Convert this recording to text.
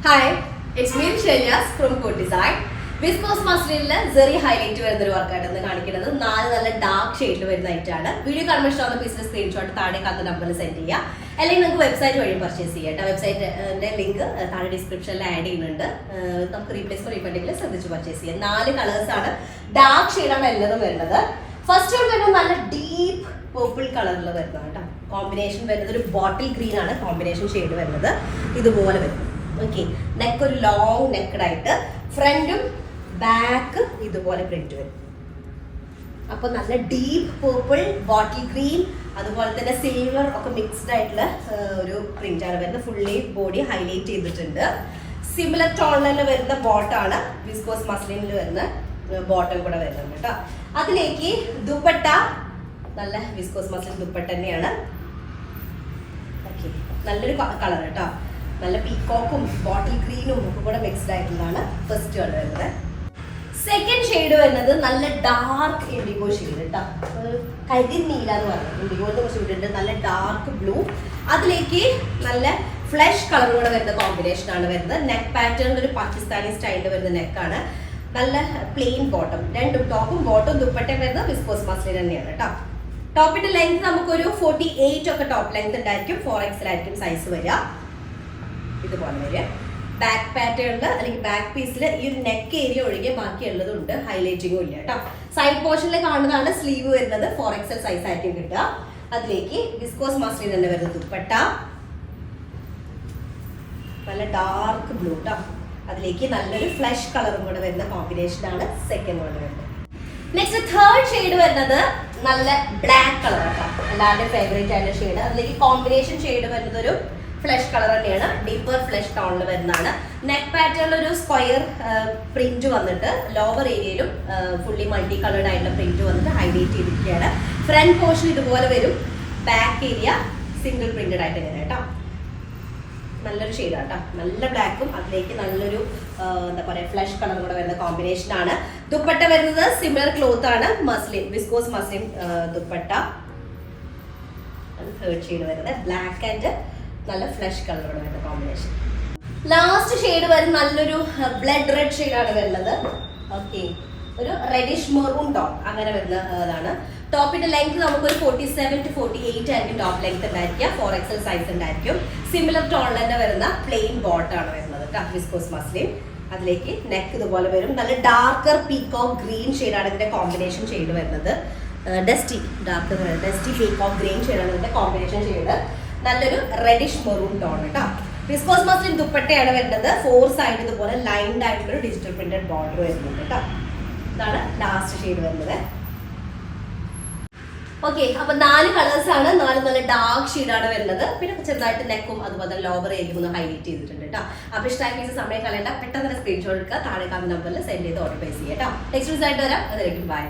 Hi, it's me Shailyas from Code Design. Viscose muslin very highlight വരുന്ന ഒരു വർക്കായിട്ടാണ് കാണിക്കുന്നത്. നാല് നല്ല ഡാർക്ക് ഷെയ്ഡിൽ വരുന്നതായിട്ടാണ്. വീഡിയോ കാണുമ്പോൾ ഇഷ്ടമുള്ള പീസിന്റെ സ്ക്രീൻഷോട്ട് താഴെ കാണുന്ന നമ്പറിൽ സെൻഡ് ചെയ്യുക. അല്ലെങ്കിൽ നിങ്ങൾക്ക് വെബ്സൈറ്റ് വഴി പർച്ചേസ് ചെയ്യാം. വെബ്സൈറ്റിന്റെ ലിങ്ക് താഴെ ഡിസ്ക്രിപ്ഷനിൽ ആഡ് ചെയ്യുന്നുണ്ട്. നമുക്ക് റീപ്ലേസ്മെന്റ് റീഫണ്ടിൽ ശ്രദ്ധിച്ച് പർച്ചേസ് ചെയ്യാം. 4 കളേഴ്സ് ആണ്, ഡാർക്ക് ഷെയ്ഡാണ് എല്ലാതും വരുന്നത്. ഫസ്റ്റ് വൺ വരുന്നത് നല്ല ഡീപ്പ് പേർപ്പിൾ കളറിൽ വരുന്നതാണ് കേട്ടോ. കോമ്പിനേഷൻ വരുന്നത് ഒരു ബോട്ടിൽ ഗ്രീൻ ആണ് കോമ്പിനേഷൻ ഷെയ്ഡ് വരുന്നത്. ഇതുപോലെ വരും. ഓക്കെ, നെക്ക് ഒരു ലോങ് നെക്കഡ് ആയിട്ട് ഫ്രണ്ടും ബാക്ക് ഇതുപോലെ പ്രിന്റ് വരും. അപ്പൊ നല്ല ഡീപ്പ് പേർപ്പിൾ, ബോട്ടിൽ ഗ്രീൻ, അതുപോലെ തന്നെ സിൽവർ ഒക്കെ മിക്സ്ഡ് ആയിട്ടുള്ള ഒരു പ്രിന്റ് ആണ് വരുന്നത്. ഫുള്ളി ബോഡി ഹൈലൈറ്റ് ചെയ്തിട്ടുണ്ട്. സിമിലർ ടോണിൽ വരുന്ന ബോട്ടാണ് വിസ്കോസ് മസ്ലിനിൽ വരുന്ന ബോട്ടം കൂടെ വരുന്നത് കേട്ടോ. അതിലേക്ക് ദുപ്പട്ട നല്ല വിസ്കോസ് മസ്ലിൻ ദുപ്പട്ട തന്നെയാണ്. ഓക്കെ, നല്ലൊരു കളർ കേട്ടോ. നല്ല പീക്കോക്കും ബോട്ടിൽ ഗ്രീനും ഒക്കെ കൂടെ മിക്സ്ഡ് ആയിട്ടുള്ളതാണ് ഫസ്റ്റ് കളർ വരുന്നത്. സെക്കൻഡ് ഷെയ്ഡ് വരുന്നത് നല്ല ഡാർക്ക് ഇൻഡിഗോ ഷെയ്ഡ് കേട്ടോ. കരിനീല എന്ന് പറയുന്നത് ഇൻഡിഗോന്റെ കുറച്ച് വിട്ടിട്ടുണ്ട്. നല്ല ഡാർക്ക് ബ്ലൂ, അതിലേക്ക് നല്ല ഫ്ലഷ് കളർ കൂടെ വരുന്ന കോമ്പിനേഷൻ ആണ് വരുന്നത്. നെക്ക് പാറ്റേൺ ഒരു പാകിസ്ഥാനി സ്റ്റൈലിൽ വരുന്ന നെക്കാണ്. നല്ല പ്ലെയിൻ ബോട്ടം, രണ്ടും ടോപ്പും ബോട്ടും ദുപ്പട്ടയും വരുന്നത് വിസ്കോസ് മസ്ലിൻ തന്നെയാണ് കേട്ടോ. ടോപ്പിന്റെ ലെങ്ത് നമുക്കൊരു 48 ഒക്കെ ടോപ്പ് ലെങ്ത് ഉണ്ടായിരിക്കും. 4XL ആയിരിക്കും സൈസ് വരിക. ഇതുപോലെ വരിക. ബാക്ക് പാറ്റേണില് അല്ലെങ്കിൽ ബാക്ക് പീസിൽ ഈ ഒരു നെക്ക് ഏരിയ ഒഴികെ ബാക്കിയുള്ളതുണ്ട്, ഹൈലൈറ്റിങ്ങും ഇല്ല കേട്ടോ. സൈഡ് പോർഷനിൽ കാണുന്നതാണ് സ്ലീവ് വരുന്നത്. 4XL സൈസ് ആയിരിക്കും കിട്ടുക. അതിലേക്ക് വിസ്കോസ് മസ്ലിൻ തന്നെ വരുന്ന ദുപ്പട്ട, നല്ല ഡാർക്ക് ബ്ലൂ കേട്ടോ. അതിലേക്ക് നല്ലൊരു ഫ്ലഷ് കളറും കൂടെ വരുന്ന കോമ്പിനേഷൻ ആണ് സെക്കൻഡ് വൺ വരുന്നത്. നെക്സ്റ്റ് തേർഡ് ഷെയ്ഡ് വരുന്നത് നല്ല ബ്ലാക്ക് കളർ കേട്ടോ. എല്ലാവരുടെയും ഫേവറേറ്റ് ആയിട്ടുള്ള ഷെയ്ഡ്. അതിലേക്ക് കോമ്പിനേഷൻ ഷെയ്ഡ് വരുന്നത് ഒരു ഫ്ലഷ് കളർ തന്നെയാണ്. ഡീപ്പർ ഫ്ലഷ് ടോണിൽ വരുന്നതാണ്. നെക്ക് പാറ്റേണിൽ ഒരു സ്ക്വയർ പ്രിന്റ് വന്നിട്ട് ലോവർ ഏരിയയിലും ഫുള്ളി മൾട്ടി കളേർഡ് ആയിട്ടുള്ള പ്രിന്റ് വന്നിട്ട് ഹൈലൈറ്റ് ചെയ്തിരിക്കുകയാണ്. ഫ്രണ്ട് പോർഷൻ ഇതുപോലെ വരും. ബാക്ക് ഏരിയ സിംഗിൾ പ്രിന്റഡ് ആയിട്ട് ഇങ്ങനെ കേട്ടോ. നല്ലൊരു ഷെയ്ഡാണ് കേട്ടോ. നല്ല ബ്ലാക്കും അതിലേക്ക് നല്ലൊരു എന്താ പറയുക ഫ്ലഷ് കളറും കൂടെ വരുന്ന കോമ്പിനേഷൻ ആണ്. ദുപ്പട്ട വരുന്നത് സിമിലർ ക്ലോത്ത് ആണ്, muslin viscose muslin dupatta. Third shade വരുന്നത് ബ്ലാക്ക് ആൻഡ് നല്ല ഫ്ലഷ് കളറോടെ വരുന്ന കോമ്പിനേഷൻ. ലാസ്റ്റ് ഷെയ്ഡ് വരും നല്ലൊരു ബ്ലഡ് റെഡ് ഷെയ്ഡാണ് വരുന്നത്. ഓക്കെ, ഒരു റെഡിഷ് മെറൂൺ ടോൺ അങ്ങനെ വരുന്ന അതാണ്. ടോപ്പിന്റെ ലെങ്ത് നമുക്കൊരു 47 to 48 ആയിരിക്കും ടോപ്പ് ലെങ്ത് ഉണ്ടായിരിക്കുക. 4XL സൈസ് ഉണ്ടായിരിക്കും. സിമിലർ ടോണിൽ തന്നെ വരുന്ന പ്ലെയിൻ ബോട്ടാണ് വരുന്നത് കേട്ടോ, വിസ്കോസ് മസ്ലിൻ. അതിലേക്ക് നെക്ക് ഇതുപോലെ വരും. നല്ല ഡാർക്കർ പീകോക്ക് ഗ്രീൻ ഷെയ്ഡാണ് ഇതിന്റെ കോമ്പിനേഷൻ ഷെയ്ഡ് വരുന്നത്. Dusty darker dusty peacock green ഷെയ്ഡാണ് ഇതിന്റെ കോമ്പിനേഷൻ ഷെയ്ഡ്. നല്ലൊരു റെഡിഷ് മെറൂൺ ടോൺ കേട്ടോ. വിസ്കോസ് മസ്ലിൻ ദുപ്പട്ടയാണ് വരുന്നത്. 4 സൈഡ് ഇതുപോലെ ലൈൻഡ് ആയിട്ടുള്ള ഡിജിറ്റൽ പ്രിന്റഡ് ബോർഡർ വരുന്നുണ്ട് കേട്ടോ. ഇതാണ് ലാസ്റ്റ് ഷെയ്ഡ് വരുന്നത്. ഓക്കെ, അപ്പൊ 4 കളേഴ്സ് ആണ്. 4 നല്ല ഡാർക്ക് ഷെയ്ഡാണ് വരുന്നത്. പിന്നെ ചെറുതായിട്ട് നെക്കും അതുപോലെ ലോവർ ഏരിയ ഒന്ന് ഹൈലൈറ്റ് ചെയ്തിട്ടുണ്ട് കേട്ടോ. അപ്പൊ ഇഷ്ടമായ സമയം കളയണ്ട, പെട്ടെന്ന് സ്ക്രീൻഷോട്ട് എടുക്കുക. താഴെ കാണുന്ന നമ്പറിൽ സെൻഡ് ചെയ്ത് ഓർഡർ പ്ലേസ് ചെയ്യാം കേട്ടോ. നെക്സ്റ്റ് ദിവസമായിട്ട് വരാം. അതിലേക്ക് ബൈ.